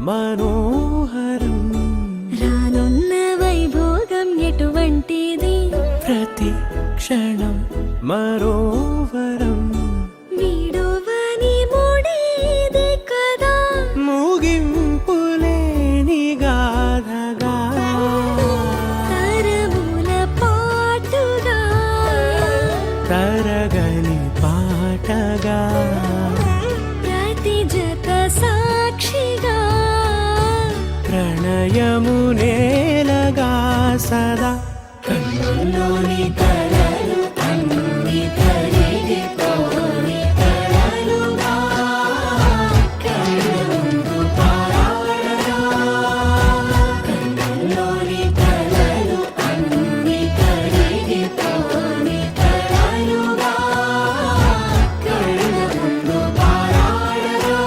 మనోహరం రానున్న వైభోగం ఎటువంటిది ప్రతి క్షణం మరోవరం వీడువని మూడేది కదా ముగింపులేని గాథగా తరముల పాటుగా తరగని పాటగా ప్రతి జత సాక్షిగా ప్రణయము నేలగా సదా కన్నుల్లోని కలలు అన్ని కరిగిపోని కలలుగా కళ్ళ ముందు పారాడగా కన్నుల్లోని కలలు అన్ని కరిగిపోని కలలుగా కళ్ళ ముందు పారాడగా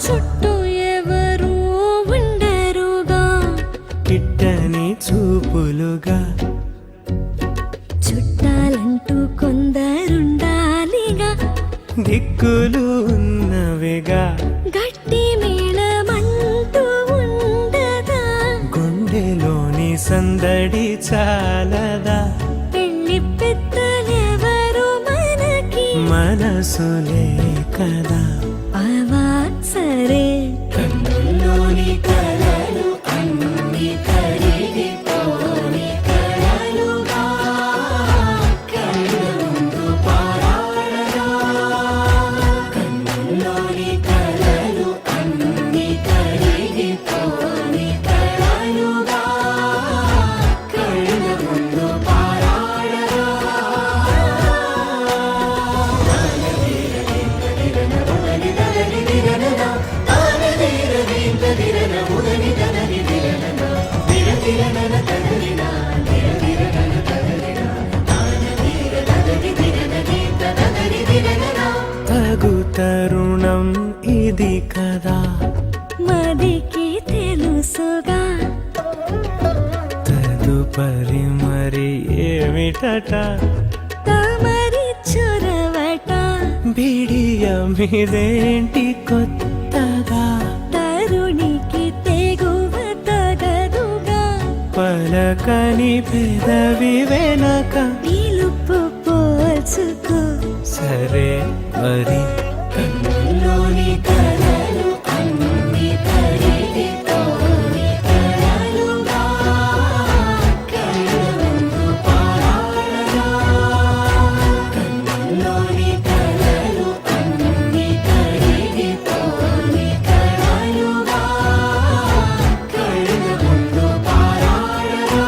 చుట్టూ ఎవరు ఉండరుగా కిట్టని చూపులుగా చుట్టాలంటూ కొందరుండాలిగా దిక్కులు ఉన్నవిగా గట్టి మేళమంటూ ఉండదా గుండెలోని సందడి చాలదా పెళ్లి పెద్దలెవరు మనకి మనసులే కదా అవా సరే కన్నుల్లోని కలలు అన్ని కరిగిపోని కలలుగా కళ్ళ ముందు పారాడగా కన్నుల్లోని కలలు అన్ని కరిగిపోని కలలుగా కళ్ళ ముందు పారాడగా తగు తరుణం ఇది కదా మదికి తెలుసుగా తదుపరి మరి ఏమిటట తమరి చొరవట బిడియమిదేంటి కొత్తగా తరుణికి తెగువ తగదుగా పలకని పెదవి వెనక పిలుపు పోల్చుకో సరే మరి కన్నుల్లోని కలలు అన్ని కరిగిపోని కలలుగా కళ్ళ ముందు పారాడగా కన్నుల్లోని కలలు అన్ని కరిగిపోని కలలుగా కళ్ళ ముందు పారాడగా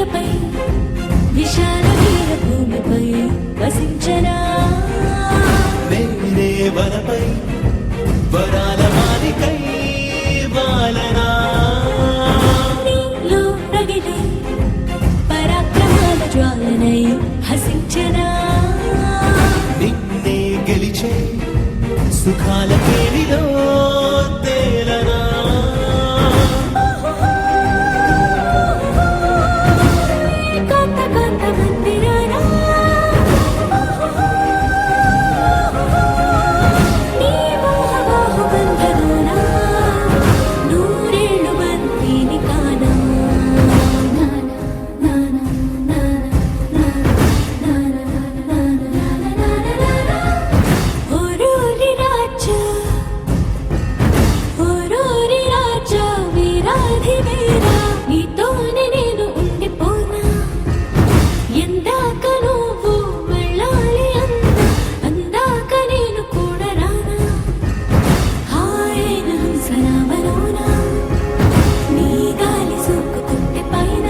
నేలపై విశాల వీర భూమిపై వసించనా నేనే వనపై వరాల మాలికై వాలనా నీలో రగిలే పరాక్రమాల జ్వాలనై హసించనా నిన్నే గెలిచే సుఖాల పేరిలో తేలనా కాంత కాంత మందిరానా నీ మోహబాహు బంధనానా నూరేళ్ళు బంతిని కానా ఓరోరి రాజా ఓరోరి రాజా వీరాధి వీరా నీతోనే నేను ఉండిపోనా ఎందాక నువ్వు వెళ్ళాలి అందాక నేను కూడా రానా హాయైన హంసనామలోనా నీ గాలి సోకుతుంటే పైన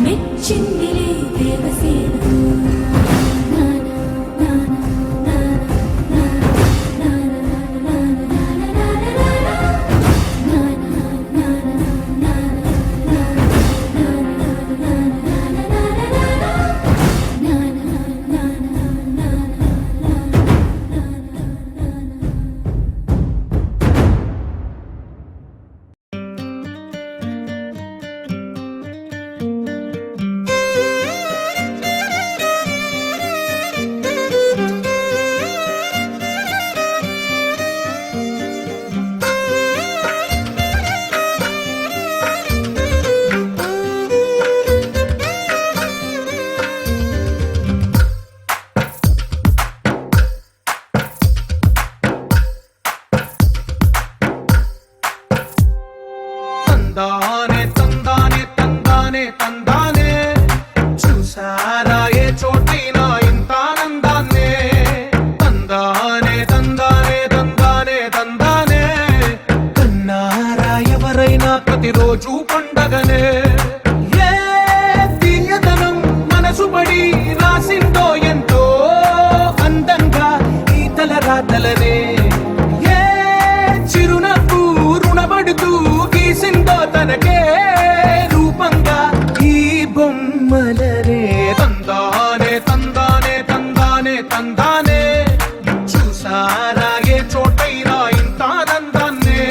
మెచ్చిందిలే దేవసేన తందానే తందానే తందానే తందానే చూసారా ఏ చోటైనా ఇంత ఆనందాన్నే తందానే తందానే తందానే తందానే కన్నారా ఎవరైనా ప్రతిరోజు పండగనే ఏ తీయదనం మనసు పడి రాసిందో ఎంతో అందంగా ఈ తలరాతలనే ఏ చిరునవ్వు రుణపడుతూ గీసిందో తనకే రూపంగా ఈ బొమ్మలనే తందానే తందానే తందానే తందానే చూసారా ఏ చోటైనా ఇంత ఆనందాన్నే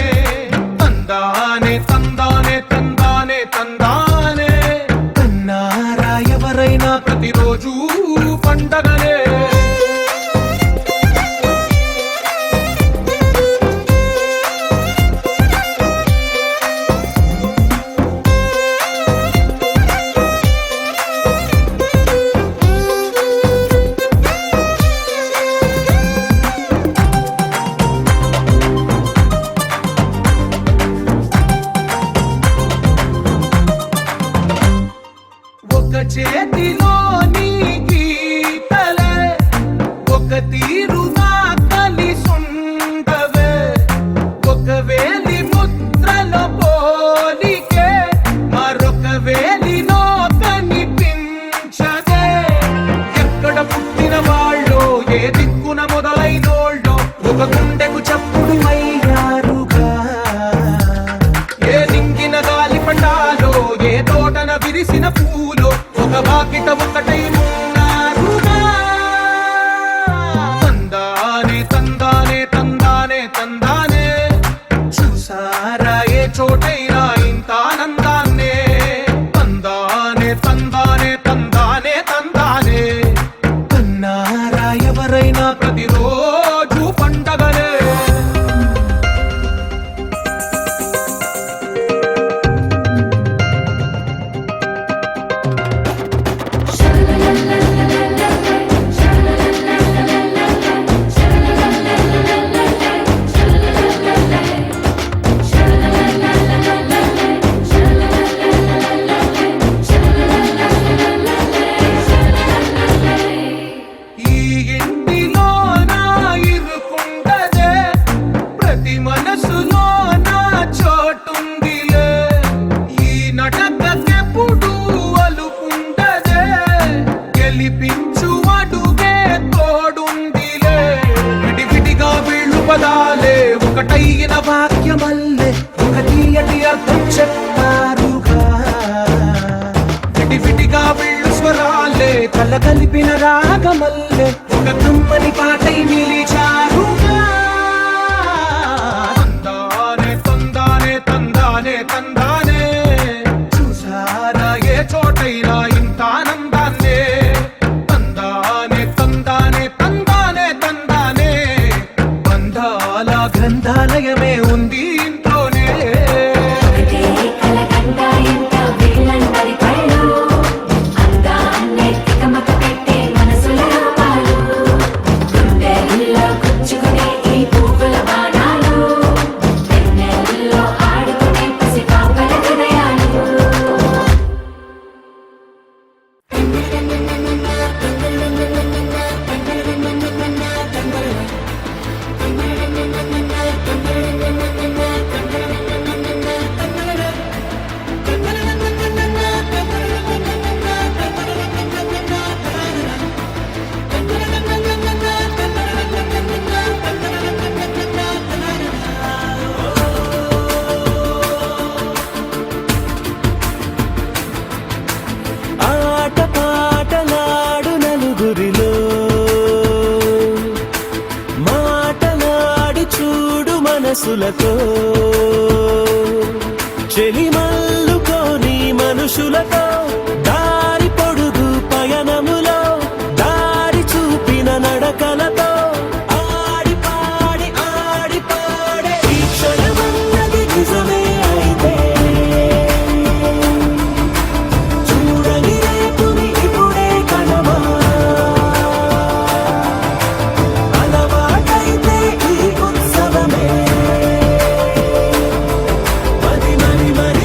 తందానే తందానే తందానే తందానే కన్నారా ఎవరైనా ప్రతిరోజు పండగనే ఒక చేతిలో నీ గీతలే ఒక తీరుగా కలిసుండవే ఒక వేలి ముద్రలో పోలికే మరొక వేలిలో కనిపించదే ఎక్కడ పుట్టిన వాళ్ళో ఏ దిక్కున మొదలైనోళ్ళో ఒక గుండెకు చప్పుడు అయ్యారుగా ఏ నింగిన గాలి పండాలో ఏ తోటన విరిసిన పూలో ఒక వాకిట ఒకటై ఉన్నారుగా తందానే తందానే తందానే తందానే చూసారా ఏ చోటైనా ఇంత ఆనందాన్నే తందానే తందానే తందానే తందానే కన్నారా ఎవరైనా ప్రతిరోజు పండగనే షలలల కల కలిపిన రాగమల్లె ఒక కమ్మని పాటై నిలిచారుగా తందానే తందానే తందానే తందానే చూసారా ఏ చోటైనా ఇంత ఆనందాన్నే తందానే తందానే తందానే తందానే బంధాల గ్రంథాలయమే ఉంది ఇంట్లోనే ఒకటే కలకండ ఎంత వీళ్ళందరి కళ్ళు అందాన్నే తికమక పెట్టే మనసుల రూపాలు గుండెల్లో గుచ్చుకునే ఈ పువ్వుల బాణాలు వెన్నెల్లో ఆడుకునే పసిపాపల హృదయాలు ఆట పాటలాడు నలుగురిలో మాటలాడి చూడు మనసులతో చెలిమల్లుకోని మనుషులతో దారి పొడుగు పయనములో దారి చూపిన నడకలతో ఆడి పాడే ఈ క్షణమన్నది నిజమే అయితే చూడని రేపుని ఇప్పుడే కనమా అలవాటైతే ఈ ఉత్సవమే మరి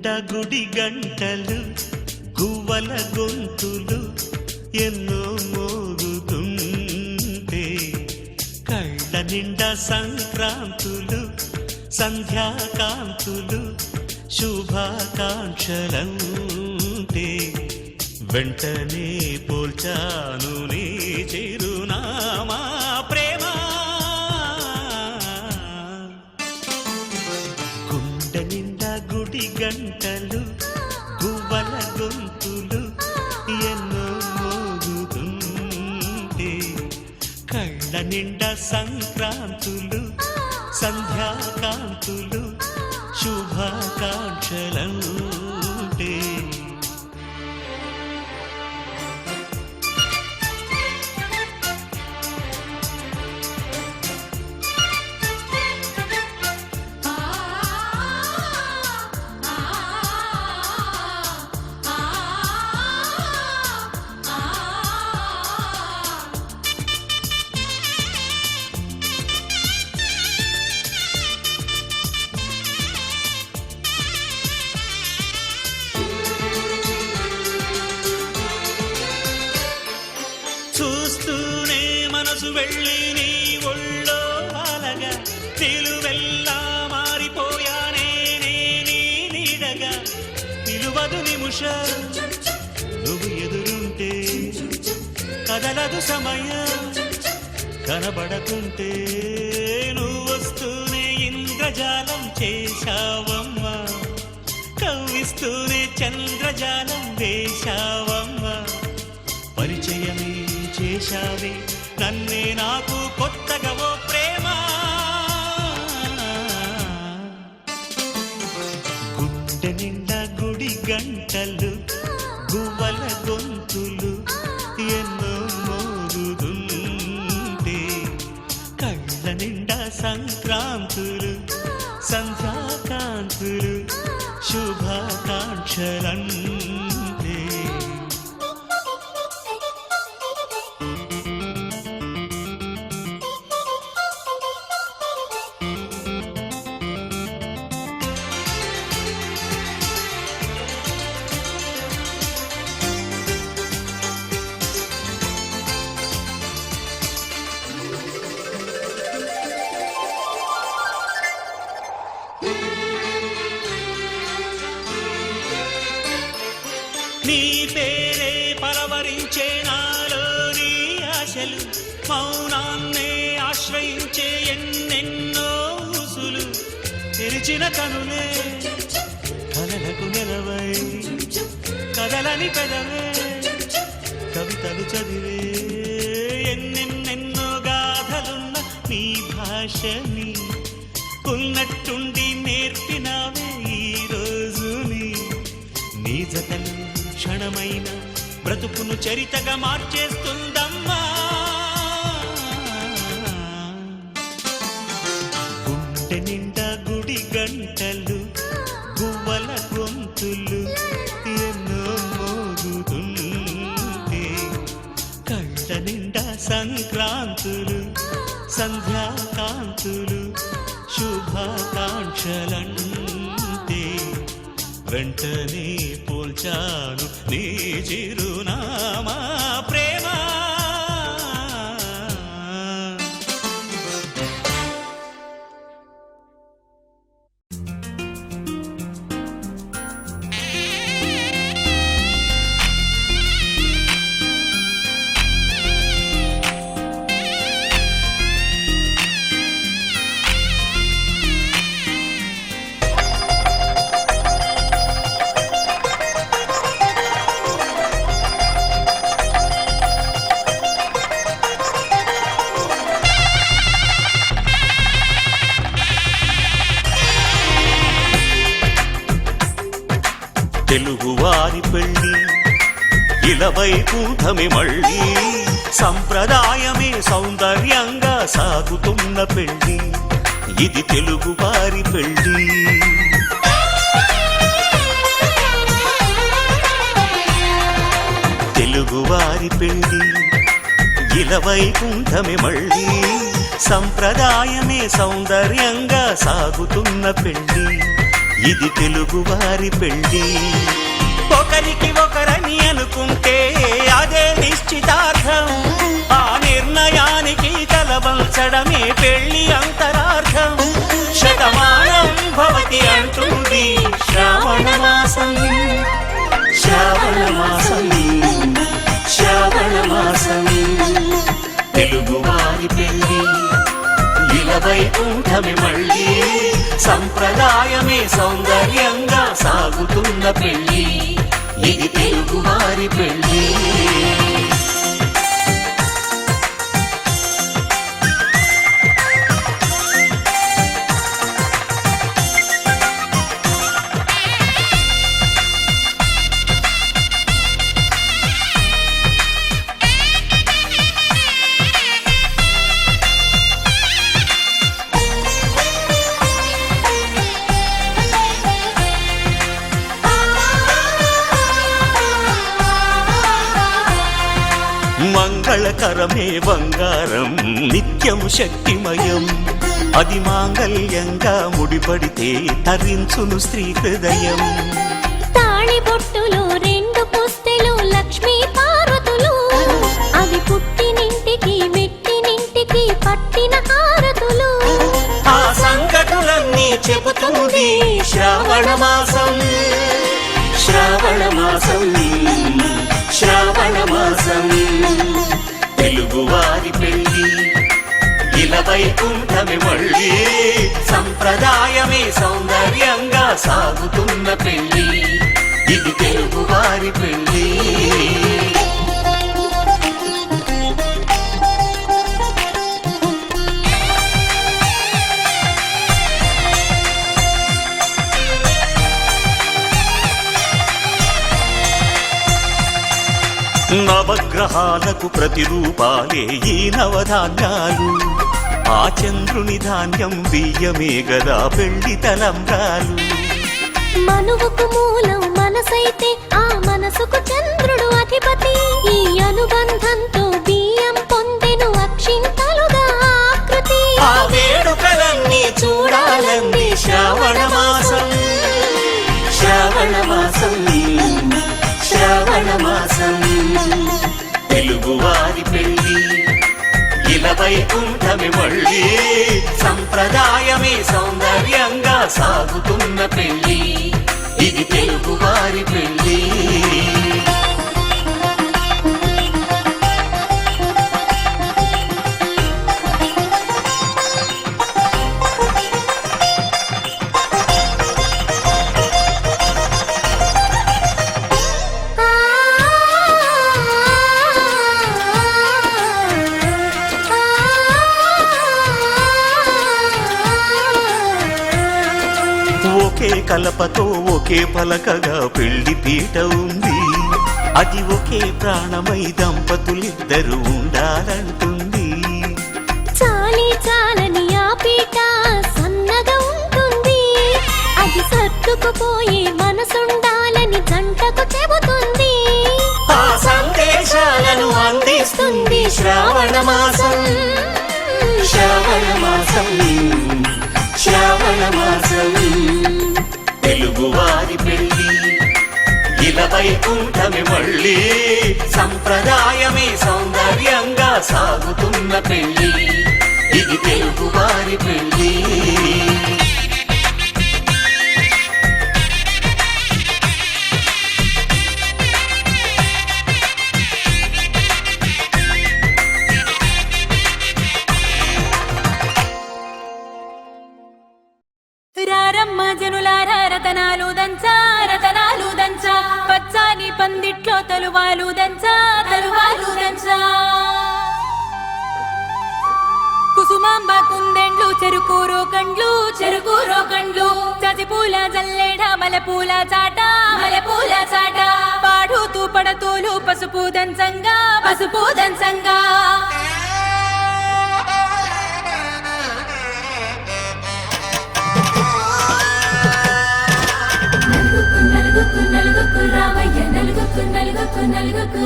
నిండా గుడి గంటలు గువ్వల గొంతులు ఎన్నో మోగుతుంటే కళ్ళ నిండా సంక్రాంతులు సంధ్యాకాంతులు శుభాకాంక్షలంటే వెంటనే పోల్చాను నీ చిరునామా ప్రేమ గుండె నిండా గుడి గంటలు గువ్వల గొంతులు ఎన్నో మోగుతుంటే కళ్ళ నిండా సంక్రాంతులు సంధ్యాకాంతులు శుభాకాంక్షలంటే చూస్తూనే మనసు వెళ్ళి నీ ఒళ్ళో అలగా నిలువెల్లా మారిపోయానే నీ నీడగా నిలువదు నిముషం నువ్వు ఎదురుంటే కదలదు సమయం కనబడకుంటే నువ్వు వస్తూనే ఇంద్రజాలం చేశావమ్మా కవ్విస్తూనే చంద్రజాలం వేశావమ్మా పరిచయమే చేశావే నన్నే నాకు కొత్తగా ఓ ప్రేమ గుండె నిండా గుడి గంటలు గువ్వల గొంతులు ఎన్నో మోగుతుంటే కళ్ళ నిండా సంక్రాంతులు సంధ్యాకాంతులు శుభాకాంక్షలంటే నీ పేరే పలవరించే నాలోని ఆశలు మౌనాన్నే ఆశ్రయించే ఎన్నెన్నో ఊసులు తెరిచిన కనులే కలలకు నిలవై కదలని పెదవే కవితలు చదివే ఎన్నెన్నెన్నో గాథలున్న నీ భాషని ఉన్నట్టుండి నేర్పినావే ఈ రోజుని నీ జతలు క్షణమైన బ్రతుకును చరితగా మార్చేస్తుందమ్మా గుండె నిండా గుడి గంటలు గువ్వల గొంతులు ఎన్నో మోగుతుంటే కళ్ళ నిండా సంక్రాంతులు సంధ్యాకాంతులు శుభాకాంక్షలంటే వెంటనే పోల్చాను నీ చిరునామా ప్రేమ తెలుగువారి పెళ్ళి ఇలవైకుంఠమి మళ్ళీ సంప్రదాయమే సౌందర్యంగా సాగుతున్న పెళ్ళి ఇది తెలుగువారి పెళ్ళి తెలుగువారి పెళ్ళి ఇలవైకుంఠమి మళ్ళీ సంప్రదాయమే సౌందర్యంగా సాగుతున్న పెళ్ళి ఇది తెలుగువారి పెళ్లి. ఒకరికి ఒకరని అనుకుంటే అదే నిశ్చితార్థం. ఆ నిర్ణయానికి తలవంచడమే పెళ్లి అంతరార్థం. శతమానం భవతి అంటుంది శ్రావణ మాసం, శ్రావణ మాసం, శ్రావణ మాసం. తెలుగువారి పెళ్లి ఇలవైకుంఠమి మళ్ళీ, సంప్రదాయమే సౌందర్యంగా సాగుతున్న పెళ్లి. ఇది తెలుగువారి పెళ్లి. మంగళకరమే బంగారం, నిత్యం శక్తిమయం. అది మాంగళ్యంగా ముడిపడితే తరించును స్త్రీ హృదయం. తాళి బొట్టులో 2 పుస్తెలు లక్ష్మీ పార్వతులు, అవి పుట్టినింటికి మెట్టినింటికి పట్టిన హారతులు. ఆ సంగతులన్నీ చెబుతుంది శ్రావణ మాసం, శ్రావణ మాసం, శ్రావణ మాసం. తెలుగువారి పెళ్లి ఇలవైకుంఠమి మళ్ళీ, సంప్రదాయమే సౌందర్యంగా సాగుతున్న పెళ్లి. ఇది తెలుగువారి పెళ్లి. నవగ్రహాలకు ప్రతిరూపాలే ఈ నవధాన్యాలు. ఆ చంద్రుని ధాన్యం బియ్యమే గదా పెళ్లి తలంబ్రాలు. మనువుకు మూలం మనసైతే ఆ మనసుకు చంద్రుడు అధిపతి. ఈ అనుబంధంతో బియ్యం పొందెను అక్షింతలుగా ఆకృతి. ఆ వేడుకలన్నీ చూడాలంది శ్రావణ మాసం, శ్రావణ మాసం, శ్రావణ మాసం. తెలుగువారి పెళ్లి ఇలవైకుంఠమి మళ్ళీ, సంప్రదాయమే సౌందర్యంగా సాగుతున్న పెళ్లి. ఇది తెలుగువారి పెళ్లి. ఒకే కలపతో ఒకే పలకగా పెళ్లి పీట ఉంది. అది ఒకే ప్రాణమై దంపతులిద్దరూ ఉండాలంటుంది. చాలి చాలని ఆ పీట సన్నగా ఉంటుంది. అది సర్దుకుపోయే మనసుండాలని జంటకు చెబుతుంది. ఆ సందేశాలను అందిస్తుంది శ్రావణ మాసం, శ్రావణ మాసం, శ్రావణ మాసం. తెలుగువారి పెళ్లి ఇలవైకుంఠమి మళ్ళీ, సంప్రదాయమే సౌందర్యంగా సాగుతున్న పెళ్లి. ఇది తెలుగువారి పెళ్లి. రారమ్మ జనులారా రతనాలు దంచా, రతనాలు దంచా. పచ్చాని పందిట్లో తలువాలు దంచా, తలువాలు దంచా. కుసుమాంబ కుందెండ్లు చెరుకూరో కండ్లు, చెరుకూరో కండ్లు. చజిపూల జల్లేడ మలపూల చాట, మలపూల చాట. పాడుతూ పడతూలు పసుపు దంచంగా, పసుపు దంచంగా. నలుగుకు నలుగుకు రావయ్య, నలుగుకు నలుగుకు నలుగుకు,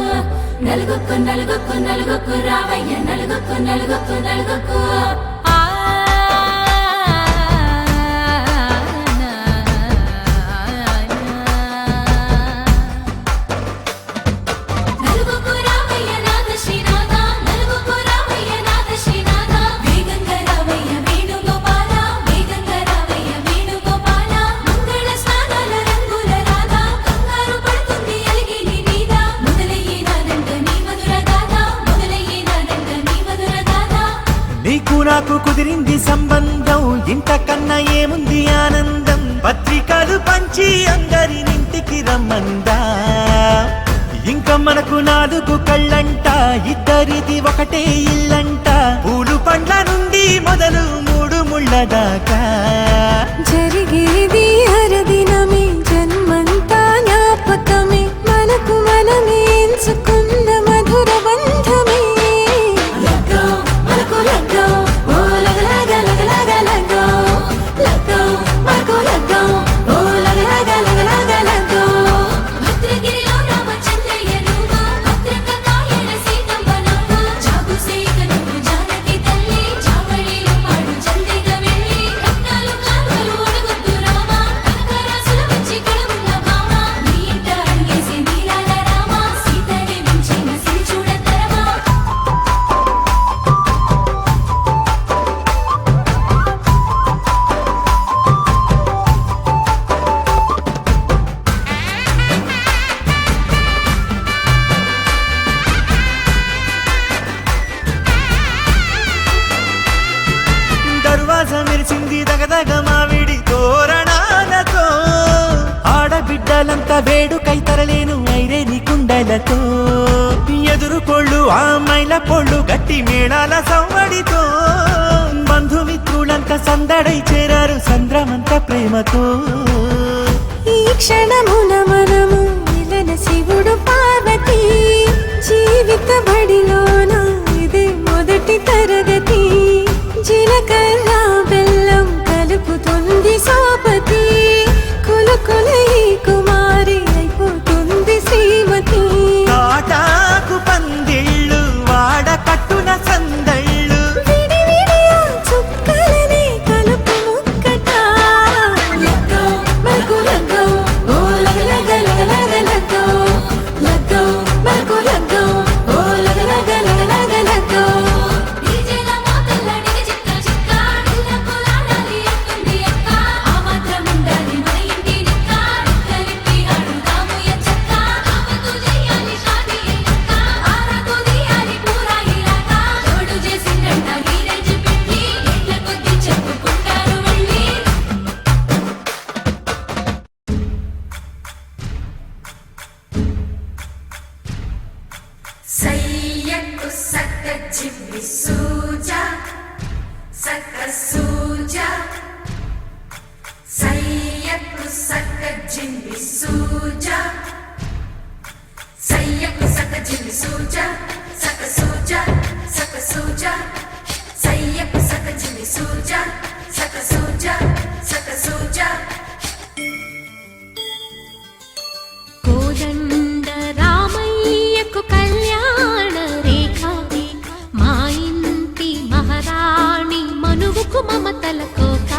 నలుగుకు నలుగుకు నలుగుకు రావయ్య, నలుగుకు నలుగుకు నలుగుకు. నాకు కుదిరింది సంబంధం, ఇంతకన్నా ఏముంది ఆనందం. పత్రికలు పంచి అందరినింటికి రమ్మందా, ఇంకా మనకు 4 కళ్ళంట, ఇద్దరిది ఒకటే ఇల్లంట. పూలు పండ్ల నుండి మొదలు 3 ముళ్ళ దాకా జరిగేది హరదినమే, జన్మంతా జ్ఞాపకమే, మనకు మనమే ఎంచుకున్న మధుర బంధమే. లగ్గో మనకు లగ్గో ఓ లగలగ లగలగ లగ్గో. లగ్గో మనకు లగ్గో ఓ లగలగ లగలగ లగ్గో. భద్రగిరిలో రామచంద్రయ్య నువ్వు, భద్రక కాయల సీతమ్మ నువ్వు. జాగు సేక నువ్వు జానకి తల్లి, జావళిలో పాడు జల్దిగ వెళ్ళి. రత్నాలు కాంతలు అడుగుతూ రామా, కనకరాసుల వచ్చి కడుగున్న భామ. నీ ఇంట అడిగేసి నీలాల రామ, సీతని మించిన సిరి చూడతరమా. దర్వాజా మెరిసింది దగదగ మావిడి తోరణాలతో, ఆడబిడ్డలంతా వేడుకై తరలేను ఐరేని కుండలతో. ఎదురుకోళ్ళు ఆ మైల పొళ్ళు గట్టి మేళాల సవ్వడితో, బంధుమిత్రులంతా సందడై చేరారు సంద్రమంత ప్రేమతో. ఈ క్షణమున మనము మిలన శివుడు పార్వతి, జీవిత బడిలోన ఇదే మొదటి తరగతి. జీలకర్ర బెల్లం కలుపుతుంది సోపతి, కులుకుల ఈ కుమారి అయిపోతుంది శ్రీమతి. తాటాకు పందిళ్ళు వాడ కట్టున సందళ్ళు, విడివిడియా చుక్కలనే కలుపు ముక్కట. లగ్గో మనకు లగ్గో ఓ లగలగ లగలగ లగ్గో. లగ్గో మనకు లగ్గో ఓ లగలగ లగలగ లగ్గో. డీజేల మోతల్ల డిగ చిక్క చిక్క, ఇళ్ళకు లాడాలి ఎత్తుంది అక్క. ఆ మాత్రం ఉండాలి మన ఇంటి నిక్క, నిక్కలిప్పి ఆడుదాము ఎంచక్క. ఆమెతో చెయ్యాలి షాదీ అయ్యాక, ఆరాతో తీయాలి పూరా ఇలాక. జోడు చేసిందంట నీరెంజు పెట్టి, ఇళ్ళ కొద్ది చెప్పుకుంటారు వెళ్ళి. సయ్యకు సక్క చిమ్మి సూజా, సక్క సూజా. సయ్యకు సక్క జిమ్మి సూజా, సయ్యకు సక్క జిమ్మి సూజా, సక్క సూజా, సక్క సూజా. సయ్యకు సక్క జిమ్మి సూజా, సక్క సూజా, సక్క సూజా. కోదండ రామయ్యకు కళ్యాణ రేఖ, మా ఇంటి మహారాణి మనువుకు మమతల కోక.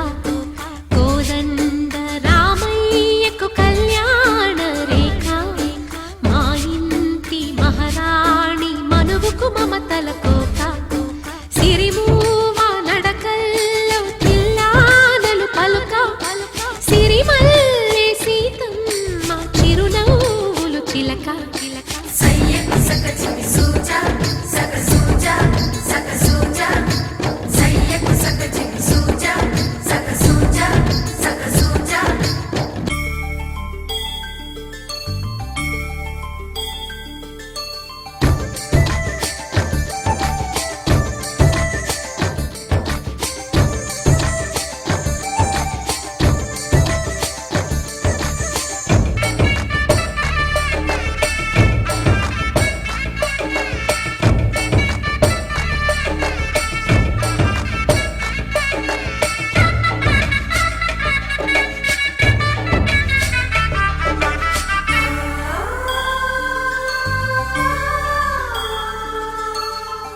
కోదండ రామయ్యకు కళ్యాణ రేఖ, మా ఇంటి మహారాణి మనువుకు మమతల కోక. సిరిమూవ నడకల్లో తిల్లానలు పలుక, సిరిమల్లె సీతమ్మ చిరునవ్వులు చిలక. సయ్యకు సక్క జిమ్మి సూజా, సక్క సూజా, సక్క సూజా. సయ్యకు సక్క జిమ్మి సూజా, సక్క సూజా, సక్క సూజా.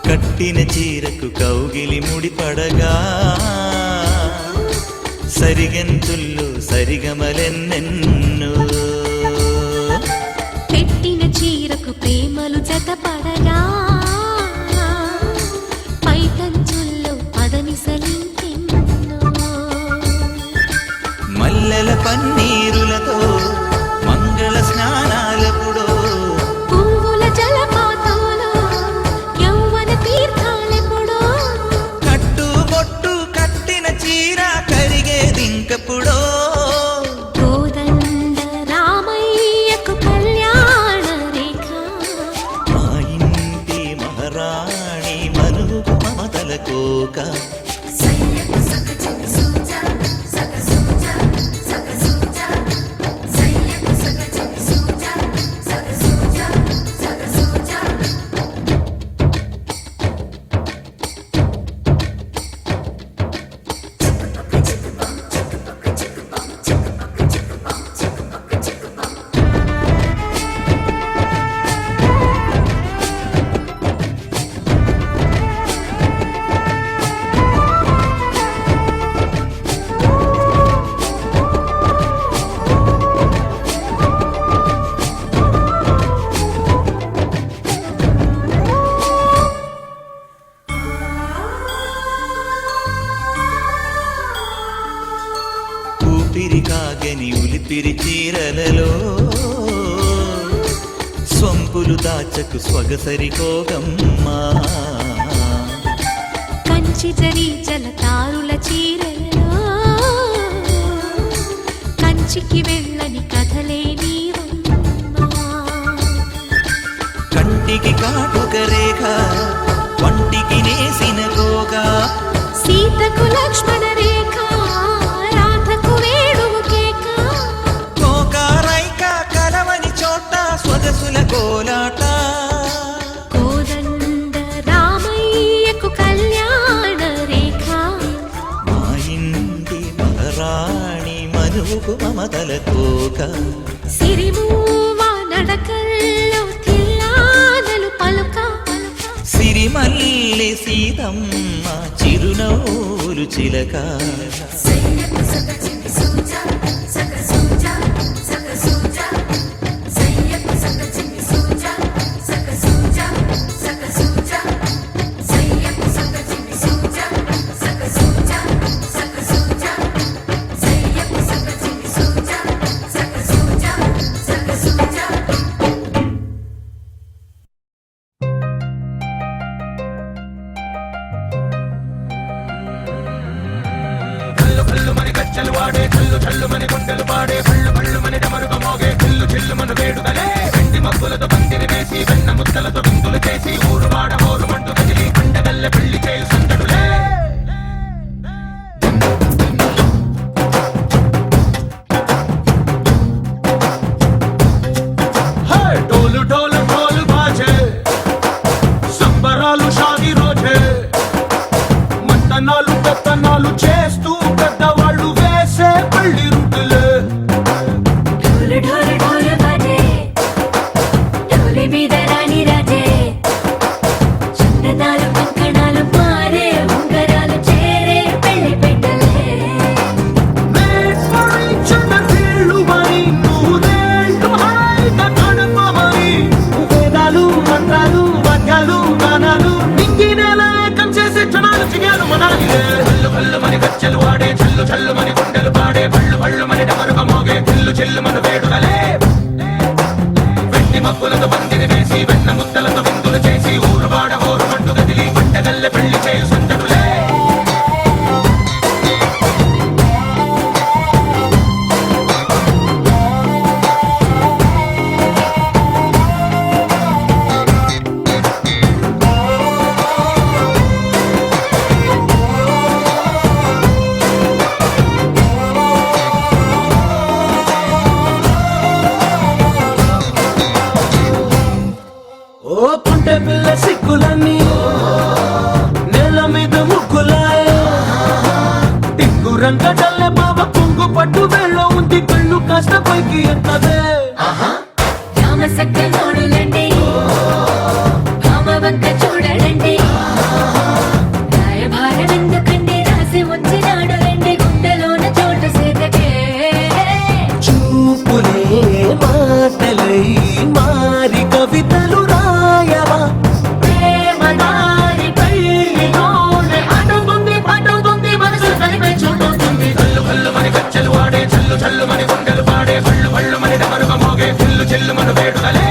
కట్టిన చీరకు కౌగిలి ముడిపడగా, సరిగంతుల్లో సరిగమలెన్నెన్నో. పెట్టిన చీరకు ప్రేమలు జతపడగా, పైకంచుల్లో పదనిసలింకెన్నో. మల్లెల పన్నీరులతో మంగళ స్నానాలపుడో, పువ్వుల జలపాతంలో యౌవన తీర్థాలెప్పుడో. కట్టుబొట్టు స్వంపులు దాచకు స్వగసరికోగమ్మా కంచి జరి జలతారుల చీరలో కంచికి వెళ్ళని కథలే నీవమ్మా కంటికి కాటుక రేఖ వంటికి నేసిన గోగా సీతకు లక్ష్మణ రేఖ రాధకు వేణువు కేక గోకారైక కలవని చోట స్వగసుల కోలాట కోదండ రామయ్యకు కళ్యాణ రేఖ మా ఇంటి మహారాణి మనువుకు మమతల కోక సిరిమూవ నడకల్లో తిల్లానలు పలుక సిరిమల్లె సీతమ్మ చిరునవ్వులు చిలక సయ్యకు సక చింది సూజా సక సూజా సక సూజా సయ్యకు సక చింది సూజా సక సూజా సక సూజా సయ్యకు సక చింది సూజా సక సూజా సక సూజా సయ్యకు సక చింది సూజా సక సూజా సక సూజా కళ్ళు కళ్ళు మని కచ్చలు వాడే కళ్ళు చల్లు మని గుండెలు పాడే కళ్ళు కళ్ళు మని డమరుగ మోగే చిల్లు చిల్లు మన వేడుదలే వెండి మబ్బులతో పందిరి వేసి వెన్న ముద్దలతో విందులు చేసి ఊరు వాడ హోరు మంటు కదిలి పండగల్లె పెళ్లి చేయు సందడులే హే! డోలు డోలు డోలు బాజే సంబరాలు షాది రోజే మంతనాలు పెత్తనాలు చేస్తూ పెద్దవాళ్ళు వేసే పెళ్లి రుట్టులే ఢోలు ఢోలు ఢోలు బాజే ఢోలి మీద రాణి రాజే చందనాలు కంకణాలు మారే ఉంగరాలు చేరే పెళ్లి పెట్టలే చిన్న కీళ్ళు మరి నూరేళ్ళు హాయిగా గడపమని వేదాలు మంత్రాలు వాద్యాలు గానాలు నింగి నేల ఏకం చేసే క్షణాలు చిగాలు మనాలి కళ్ళు కళ్ళు మని గచ్చెలు వాడే చల్లు చల్లు మని గుండెలు పాడే పళ్ళు పళ్ళు మని డమరుగ మోగే చిల్లు చిల్లు మన వేడుదలే వెండి మబ్బులతో పందిరి వేసి వెన్న ముద్దలతో విందులు చేసి ఊరు వాడ హోరు మంటు కదిలి పంటగల్లె పెళ్లి చేయు సందడులే ఓ పుంటె పిల్ల సిక్కులన్నీ నేల మీద ముగ్గులాయ టింగు రంగ డల్లె బావ కుంగు పట్టు వేళ్ళ ఉంది కళ్ళు కాస్త పైకి ఎత్తదే రామ సక్క నోడులండి భామ వంక చూడడండి రాయభారం ఎందుకండి రాసి వచ్చినాడు రండి గుండెలోన చోటు సేతకే చూపులే మాటలై మారి కవితలు రాయవా ప్రేమదారి పెళ్లిలోనే అడుగుంది పట్టుకుంది మనసు కలిపే చూడుతుంది కళ్ళు కళ్ళు మని గచ్చెలు వాడే చల్లు చల్లు మని గుండెలు పాడే పళ్ళు పళ్ళు మని డమరుగ మోగే చిల్లు చిల్లు మన వేడుదలే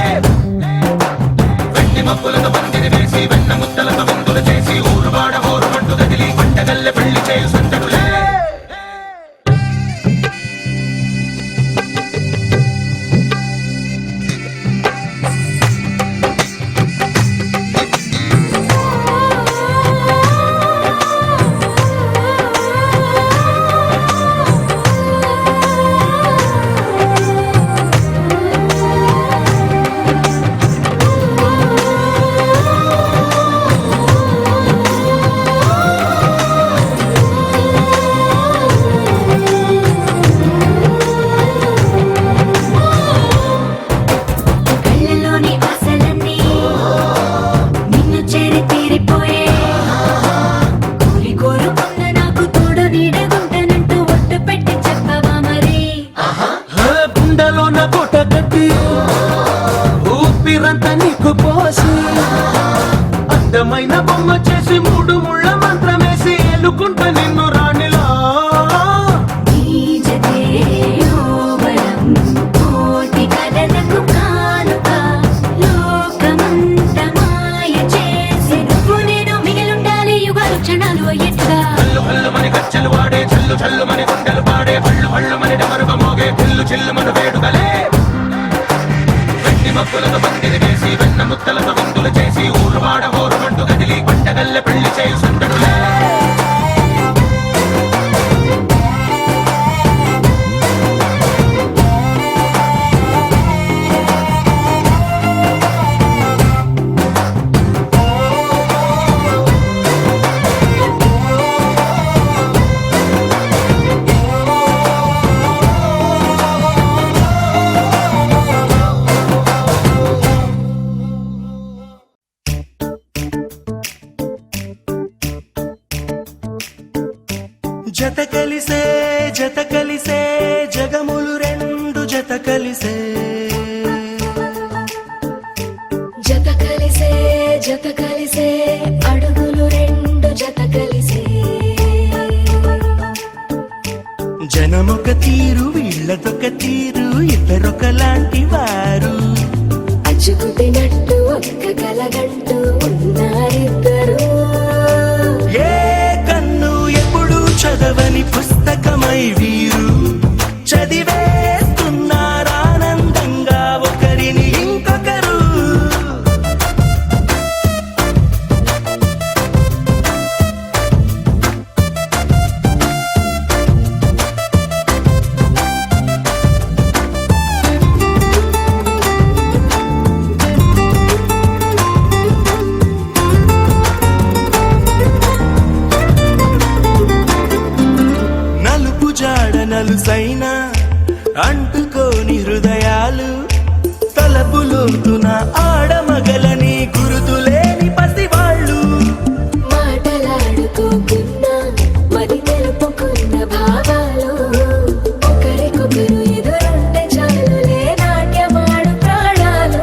పాడే పళ్ళు పళ్ళు మన డమరుగ మోగే పిల్లు చిల్లు మన వేడుకలే వెండి మబ్బులతో పందిరి వేసి వెన్న ముత్తలతో విందులు చేసి ఊరు వాడ హోరు మంటు కదిలి పంటగల్లె పెళ్లి చేయు సందడులే జత కలిసే జగములు రెండు జత కలిసే జత కలిసే అడుగులు రెండు జత కలిసే జనమొక తీరు వీళ్ళదొక తీరు ఇద్దరొకలాంటి వారు అచ్చుకుతినట్టు ఒక్క కలగంటూ ఉన్నారిద్దరు ఏ కన్ను ఎప్పుడు చదవని పుస్తకమై వీరు చదివేస్తున్నారానందంగా ఒకరిని ఇంకొకరు నలుసైన అంటుకోని హృదయాలు తలపులోతున ఆడమగలని గురుతులేని పసివాళ్ళు మాటలాడుకోకున్నా మరి తెలుపుకున్న భావాలు ఒకరికొకరు ఎదురుంటే చాలులే నాట్యమాడు ప్రాణాలు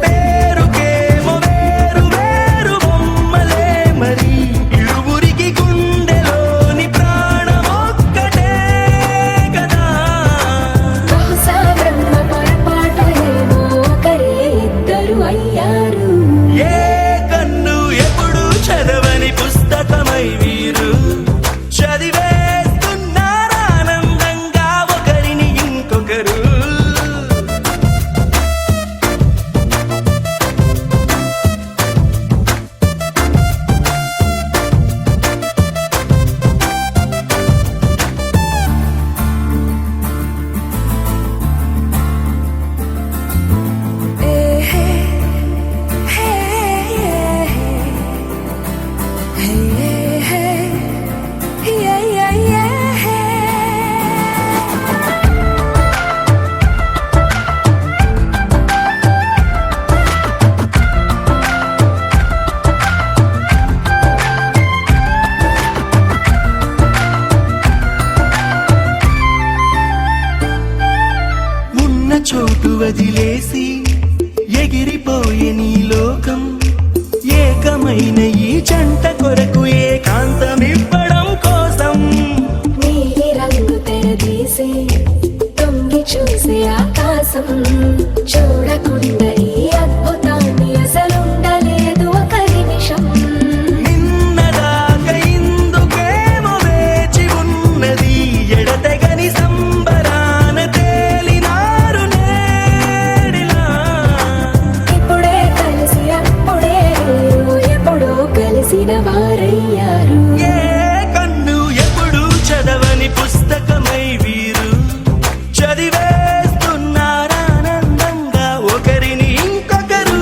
పేరుకేమో వేరు వేరు బొమ్మలే మరి ఇరువురికి గుండెలోని ప్రాణమొక్కటే కదా బహుశా బ్రహ్మ పొరపాటు ఏమో ఒకరే ఇద్దరు అయ్యారు ఏ కన్ను ఎప్పుడు చదవని పుస్తకమై వీరు చదివేస్తున్నారానందంగా ఒకరిని ఇంకొకరు ఉన్న చోటు వదిలేసి ఎగిరిపోయే నీ లోకం ఏకమైన ఈ జంట కొరకు ఏకాంతమివ్వడం కోసం నీలి రంగు తెరదీసి తొంగి చూసే ఆకాశం చూడకుండా ఈ అద్భుతాన్ని అసలుండలేదు ఒక నిమిషం నిన్నదాకా ఇందుకేమో వేచి ఉన్నది ఎడతెగని సంబరాన తేలినారు నేడిలా ఇప్పుడే కలిసి అప్పుడే వేరు ఎప్పుడో కలిసిన వారయ్యారు ఏ కన్ను ఎప్పుడు చదవని పుస్తకమై వీరు చదివేస్తున్నారానందంగా ఒకరిని ఇంకొకరు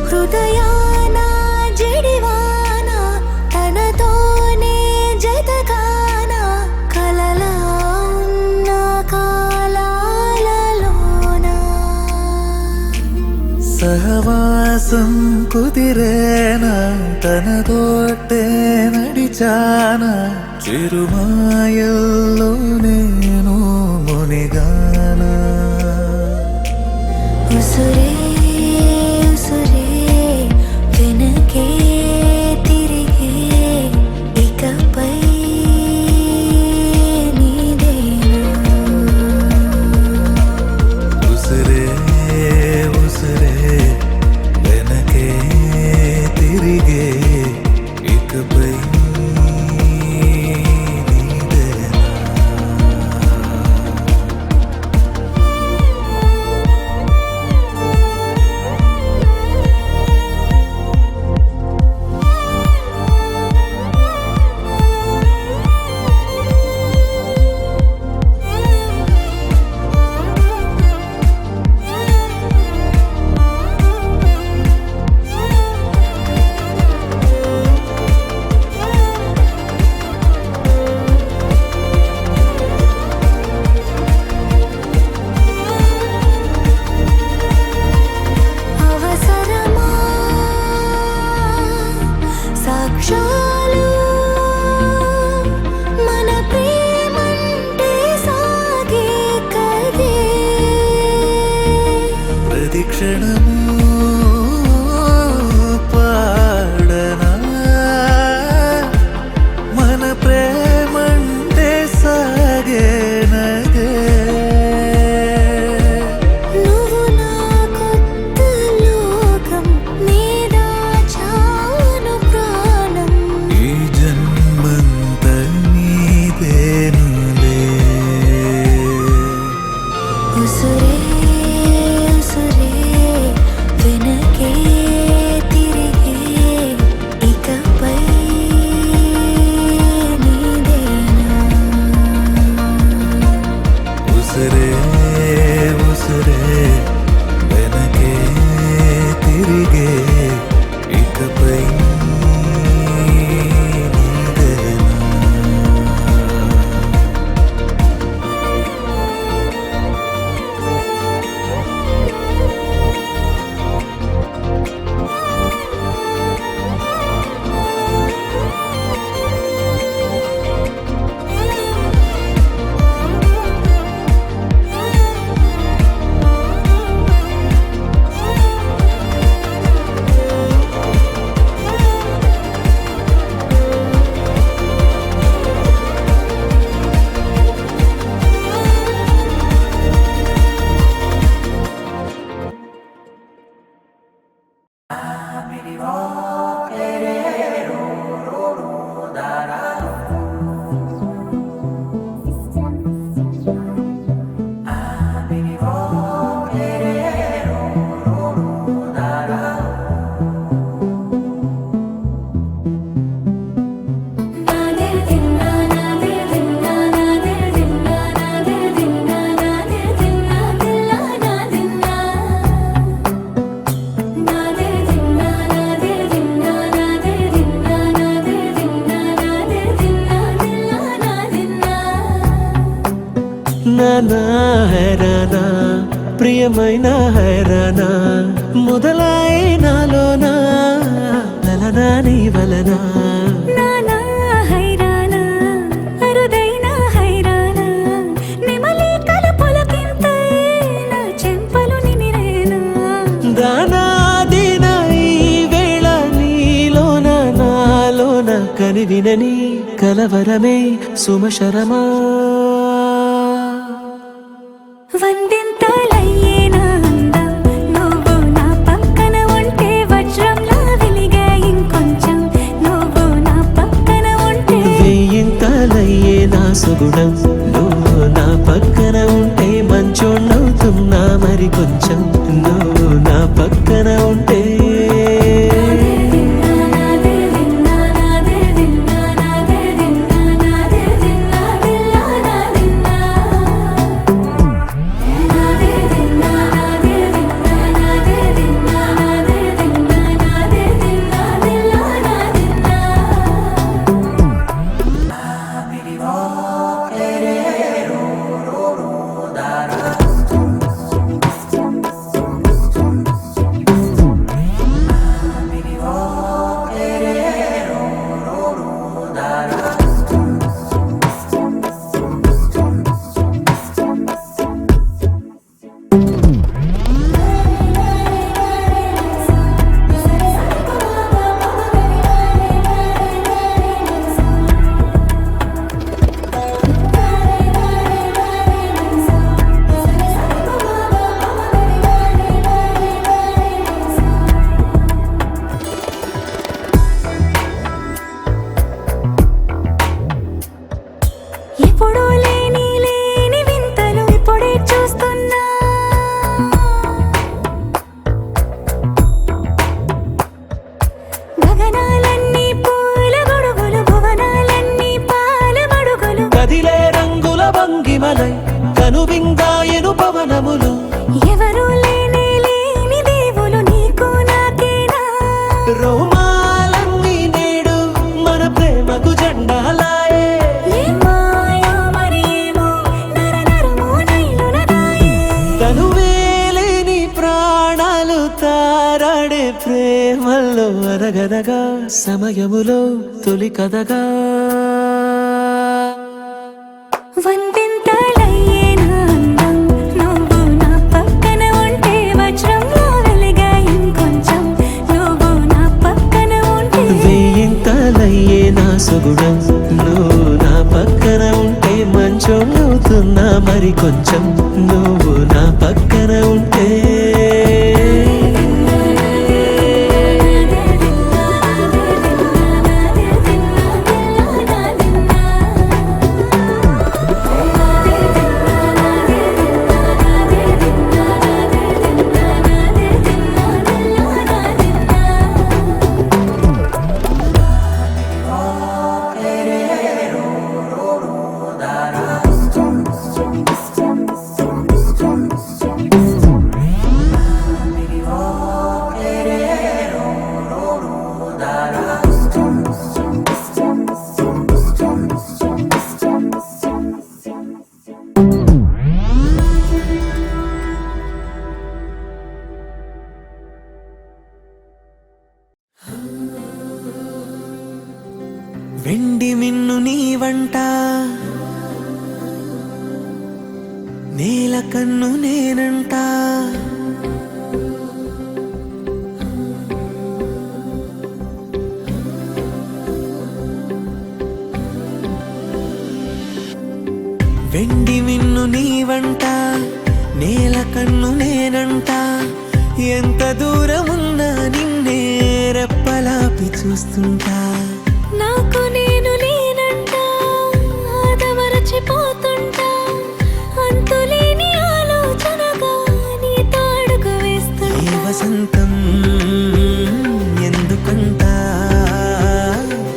హృదయాన జడివాన తనతోనే జతగాన కలలా ఉన్న కాలాలలోన సహవాసం కుదిరేనా తనతోటే నడిచానా చిరుమాయల్లో నేను మునిగానా ఉసురే ఉసురే వెనకే తిరిగే ఇకపై నీదేనా ఉసిరే ఉసిరే వెనకే తిరిగే ఇకపై నీదేనా అవసరమా సాక్ష్యాలు మన ప్రేమంటే సాగే కదే ప్రతి క్షణము పాడనా మన ప్రేమంటే సాగేనగే నువ్వు నా కొత్త లోకం నీదా చాను ప్రాణం ఈ జన్మంత నీదేనులే ఉసురే ఉసురే వెనకే తిరిగే ఇకపై నీదేనా ఉసిరే ఉసిరే వెనకే తిరిగే ఇకపై నీదేనా నాదే దిన్నా నాదే దిన్నా నాదే దిన్నా నాదే దిన్నా నాదే దిన్నా దిల్లా నాదిన్నా నాదే దిన్నా నాదే దిన్నా నాదే దిన్నా నాదే దిన్నా నాదే దిన్నా దిల్లా నాదిన్నా నానా హైరానా ప్రియమైన హైరానా మొదలై నాలోనా లలనా నీ వలనా నానా హైరానా అరుదైన హైరానా నెమలి కలుపులకింతై నా చెంపలు నిమిరేనా దానాదిన ఈ వేళ నీలోన నాలోన కనివినని కలవరమే సుమశరమా వందెంతలయ్యేనా అందం నువ్వు నా పక్కన ఉంటే వజ్రంలా వెలిగే ఇంకొంచెం నువ్వు నా పక్కన ఉంటే వెయ్యింతలయ్యే నా సుగుణం నువ్వు నా పక్కన ఉంటే మంచోణ్ణవుతున్నా మరి కొంచెం నువ్వు నా పక్కన ఉంటే నాదే దిన్నా నాదే దిన్నా నాదే దిన్నా నాదే దిన్నా దిల్లా నాదిన్నా యవ్వనములో ఎవరు లేని దేవులు నీకు నాకేనా రోమాలన్నీ నేడు మన ప్రేమకు జెండాలాయే ఏ మాయో మరేమో నరనరమో నైలునదాయే తనువేలేని ప్రాణాలు తారాడే ప్రేమల్లో అరగదగా సమయములో తొలి కదగా వందింతలయ్యేనా అందం నువ్వు నా పక్కన ఉంటే వజ్రంలో వెలిగా ఇంకొంచెం నువ్వు నా పక్కన ఉంటే వేయింతలయ్యే నా సుగుణం నువ్వు నా పక్కన ఉంటే మంచం అవుతున్నా మరి కొంచెం నువ్వు నా పక్కన ఉంటే వెండి మిన్ను నీ వంట నేల కన్ను నేనంట వెండి మిన్ను నీ వంట నేల కన్ను నేనంట ఎంత దూరమున్నా నిన్నే రెప్పలాపి చూస్తుంటా నాకు నేను లేనంట ఆదమరచిపోతుంటా అంతులేని ఆలోచనగా నీ తాడుకు ఈ వేస్తుంటా వసంతం ఎందుకంట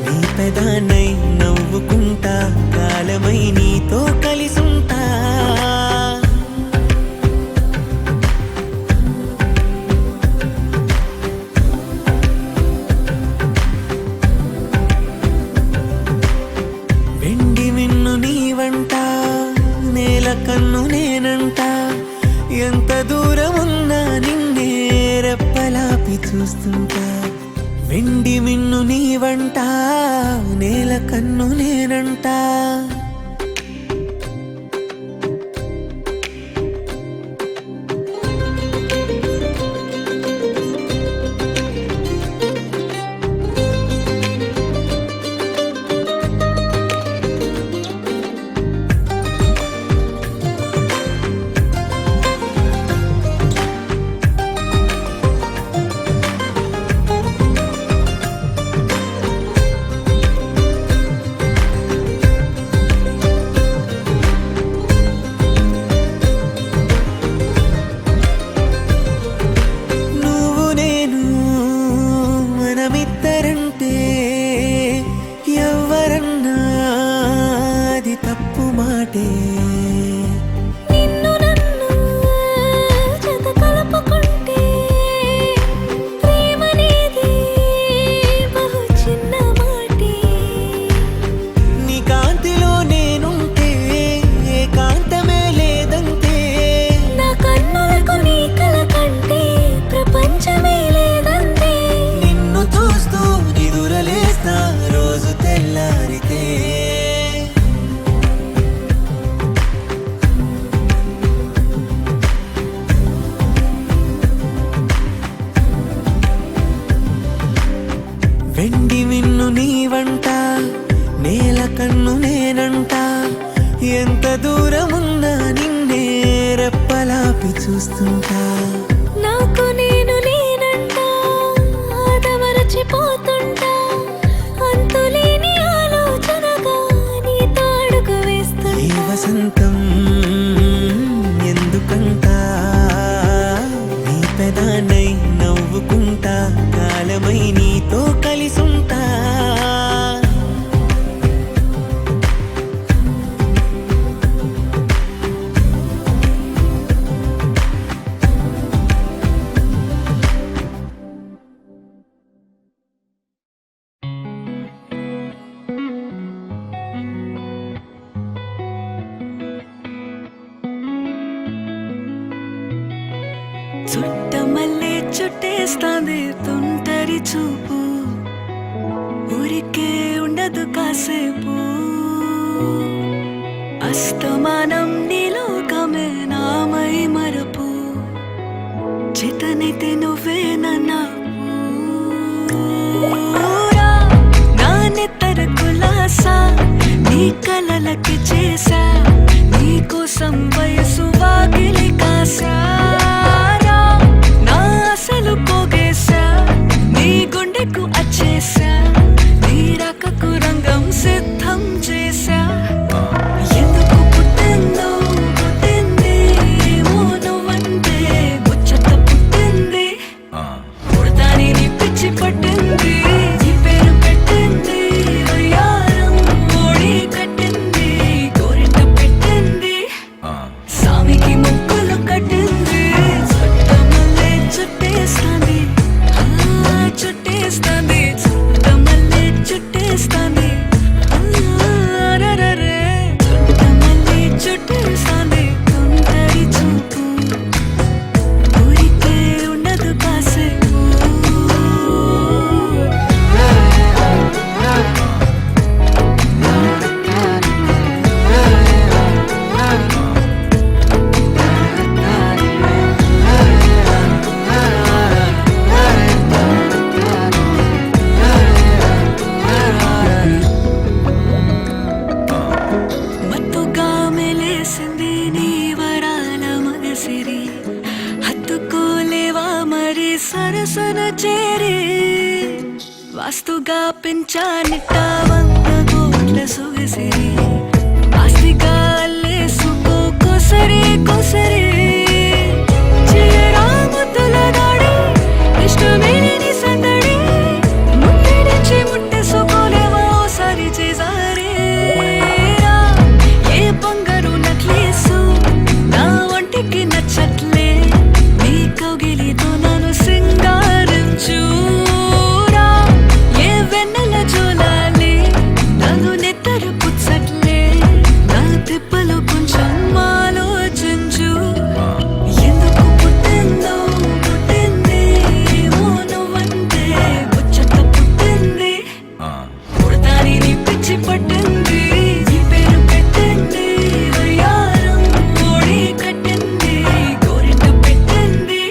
నీ పెదానై నవ్వుకుంటా కాలమై నీతో కలిసుంటా వెండి మిన్ను నీ వంట నేల కన్ను నేనంట ఎంత దూరం ఉన్నా నిన్నే రెప్పలాపి చూస్తుంటా వెండి మిన్ను నీ వంట నేల కన్ను నేనంట నువ్వు నేను మనమిద్దరంటే ఎవరన్నా అది తప్పు మాటే నిన్ను నన్ను జత కలుపుకుంటే ప్రేమనేది బహు చిన్న మాటే నీ కాంతిలో నేనుంటే ఏకాంతమే లేదంటే నా కన్నులకు నీ కల కంటే ప్రపంచమే లేదంతే నిన్ను చూస్తూ నిదురలేస్తా రోజు తెల్లారితే వెండి మిన్ను నీ వంట నేల కన్ను నేనంట ఎంత దూరమున్నా నిన్నే రెప్పలాపి చూస్తుంటా నాకు నేను లేనంట ఆదమరచిపోతుంటా అంతులేని ఆలోచనగా నీ తాడుకు ఈ వేస్తుంటా వసంతం ఎందుకంట నీ పెదానై నవ్వుకుంటా కాలమై నీతో కలిసుంటా చుట్టమల్లే చుట్టేస్తాంది తుంటరి చూపు ఊరికే ఉండదు కాసేపు అస్తమానం నీలోకమే నామై మరపు చేతనైతే నువ్వే నన్నా నా నెత్తర కులాసా నీ కలలకి చేసా నీ కోసం వయసు వాకిలి కాసారా నా అసలు పోగేశా నీ గుండెకు అచ్చేసా నీ రకకు రంగం సిద్ధం చేశా ఎందుకు పుట్టిందో పుట్టింది ఏమో నువ్వంటే ముచ్చట పుట్టింది పుడతాని నీ పిచ్చి పట్టింది నీ పేరు పెట్టింది వయ్యారం ఓడి కట్టింది గోరింట పెట్టింది సామికి ముక్కులు కట్టింది చుట్టమల్లే చుట్టేస్తాంది చుట్టేస్తాంది చుట్టమల్లే చుట్టేస్తాంది రరరే చుట్టమల్లే చుట్టేస్తాంది తుంటరి చూపు ఊరికే ఉండదు కాసేపు మత్తుగా మెలేసింది నీ వరాల మగసిరి హత్తుకోలేవా మరి సరసన చేరి వాస్తుగా పెంచానిట్ట 100 కోట్ల సొగసిరి ఆస్తిగా అల్లేసుకో కొసరి కొసరి చేయరా ముద్దుల దాడి ఇష్టమేని సందడి ముట్టడిచి ముట్టేసుకోలేవా ఓసారి చేజారే ఏ బంగారు నక్లీసు నా వంటికి నచ్చట్లే నీ కౌగిలితో నన్ను సింగారించురా ఏ వెన్నెల జోలాలి నన్ను నెత్తరు పుచ్చట్లే నా తిప్పలు కొంచెం ఆలోచించు ఎందుకు పుట్టిందో పుట్టింది ఏమో నువ్వంటే ముచ్చట పుట్టింది పుడతాని నీ పిచ్చి పట్టింది నీ పేరు పెట్టింది వయ్యారం ఓడి కట్టింది గోరింట పెట్టింది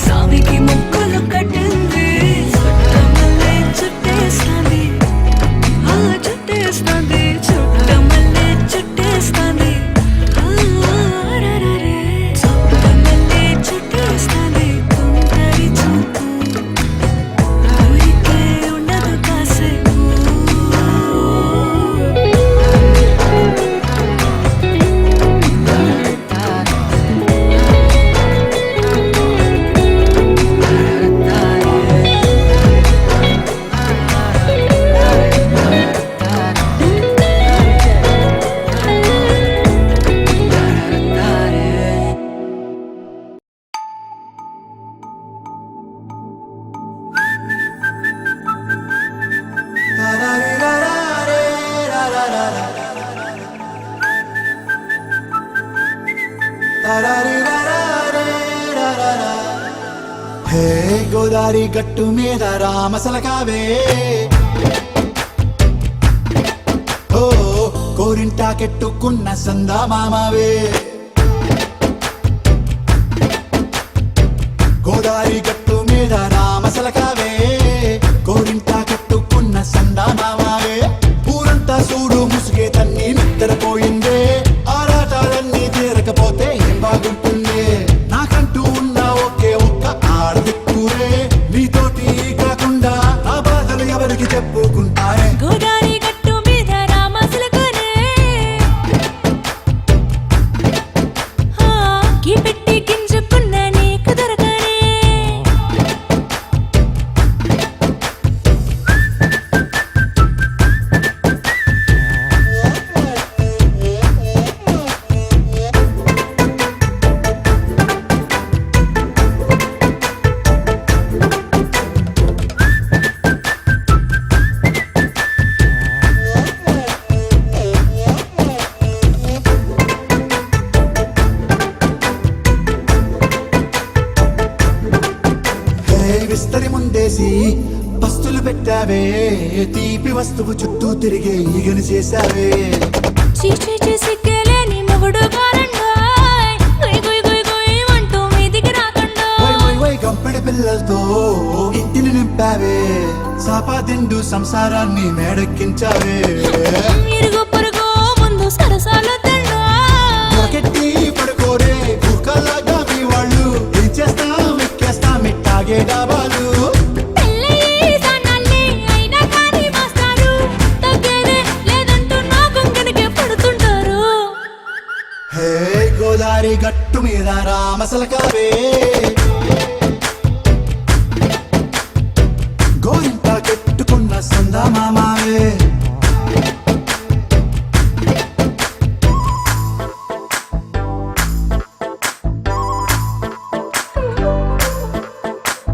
సామికి ముక్కులు కట్టింది చుట్టమల్లే చుట్టేస్తాంది చుట్టేస్తాంది చుట్టమల్లే చుట్టేస్తాంది రరరే చుట్టమల్లే చుట్టేస్తాంది తుంటరి చూపు ఊరికే ఉండదు కాసేపు హే గోదారి గట్టు మీద రామసలకావే ఓ కోరింటా కెట్టుకున్న సందా మామావే గోదారి గట్టు మీద రామసలకావే కోరింటా కెట్టుకున్న సందా మామావే ఊరంతా చూడు ముసుగే తన్ని నిద్రపోయిందే ఆరాటాలన్నీ తీరకపోతే ఏం బాగుంటుందే నాకంటూ ఉన్న ఒకే ఒక్క ఆడదిక్కురే నీతోటి కాకుండా నా బాధలు ఎవరికి చెప్పుకుంటారే గోదారి గట్టు మీద రామసలకనే పెట్టి గింజుకున్న నీకు దొరకనే విస్తరి ముందేసి పస్తులు పెట్టావే తీపి వస్తువు చుట్టూ తిరిగే ఈగను చేశావే చీచీ సిగ్గలేని మొగుడు గారండోయ్ గుయ్ గుయ్ గుయ్ గుయ్ అంటూ మీదికి రాకండోయ్ వై వై వై గంపెడి పిల్లలతో ఇంటిని నింపావే సాపాదిండు సంసారాన్ని మేడెక్కించావే ఇరుగు పొరుగు ముందు సరసాలు మొరకెట్టి పడుకోరే కుక్కలాగా మీ వాళ్ళు ఏం చేస్తాం ఎక్కేస్తాం ఇట్టాగే డాబాలు హే గోదారి గట్టు మీద రామసలకావే గోరింట కెట్టుకున్న సందమామావే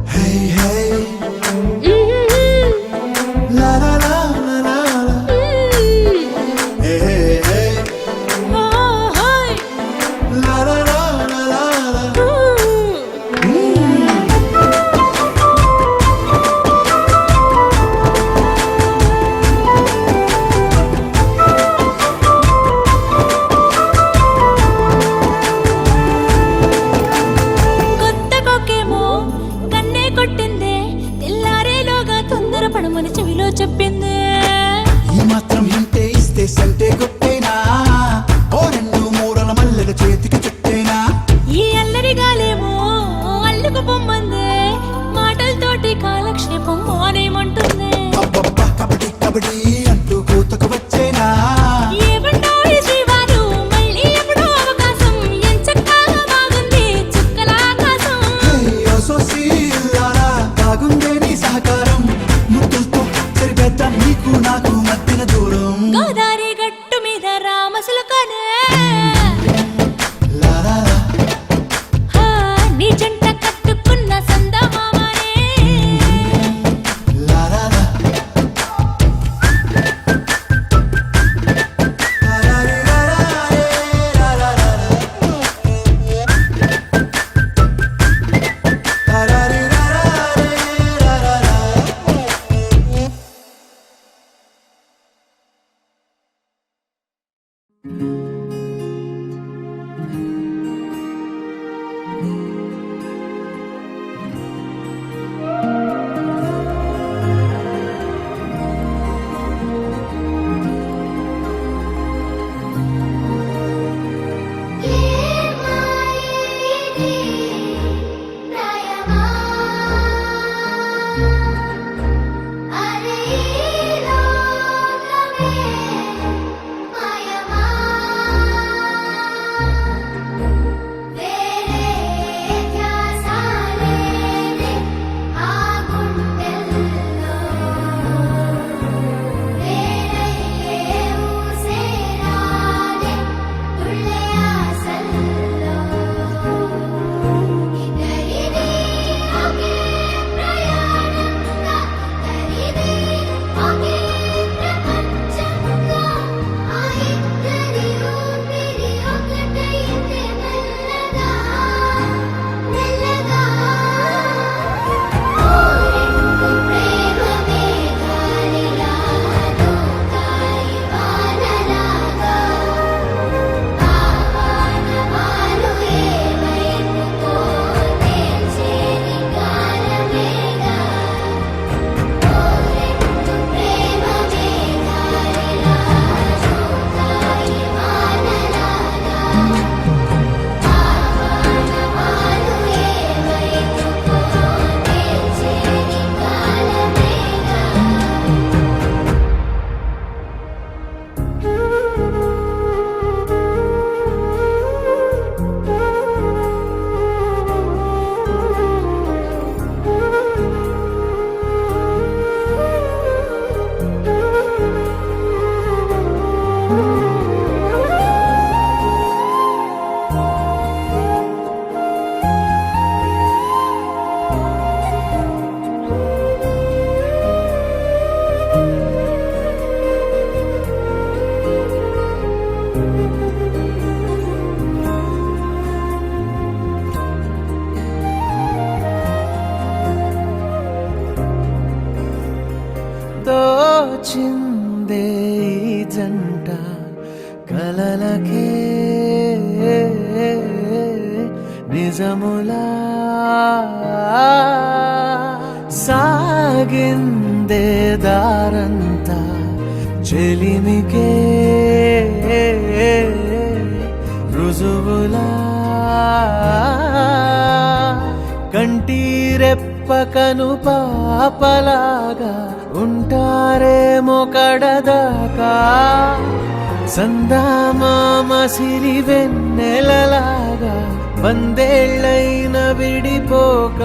Hey, hey, la la la la la la. Hey, hey, hey, la la la la la la. కొత్త కొక్కేమో కన్నే కొట్టిందే తెల్లారేలోగా తొందరపడమని చెవిలో చెప్పిందే ఈ మాత్రం ఇంటే ఇస్తే సంటే కొట్టేనా ఓ రెండు మూరల మల్లెల చేతికి చుట్టేనా ఈ అల్లరి గాలేమో అల్లుకు పొమ్మందే మాటలతోటి కాలక్షేపం మానేమంటుందే అబ్బబ్బా కబడ్డీ కబడ్డీ అంటూ కూతకు వచ్చేనా ఏమంటావు శ్రీవారు మళ్ళీ ఎప్పుడో అవకాశం ఎంచక్కా బాగుంది చుక్కల ఆకాశం అయ్యో సోసి ఇల్లారా బాగుందే నీ సహకారం ముద్దులతో సరిపెద్దాం నీకు నాకు మధ్యన దూరం గోదారి గట్టు మీద రామసులకనే లా లా లా. నీ జంట కట్టుకున్న సందమామనే La la la. La la la la la la la. La la la la la la la. దోచిందే ఈ జంట కలలకే నిజములా సాగిందే దారంతా చెలిమికే రుజువులా కంటిరెప్పకను పాపలాగా ఉంటారేమో కడదాకా సందామామ సిరి వెన్నెలలాగా వందేళ్ళైన విడిపోక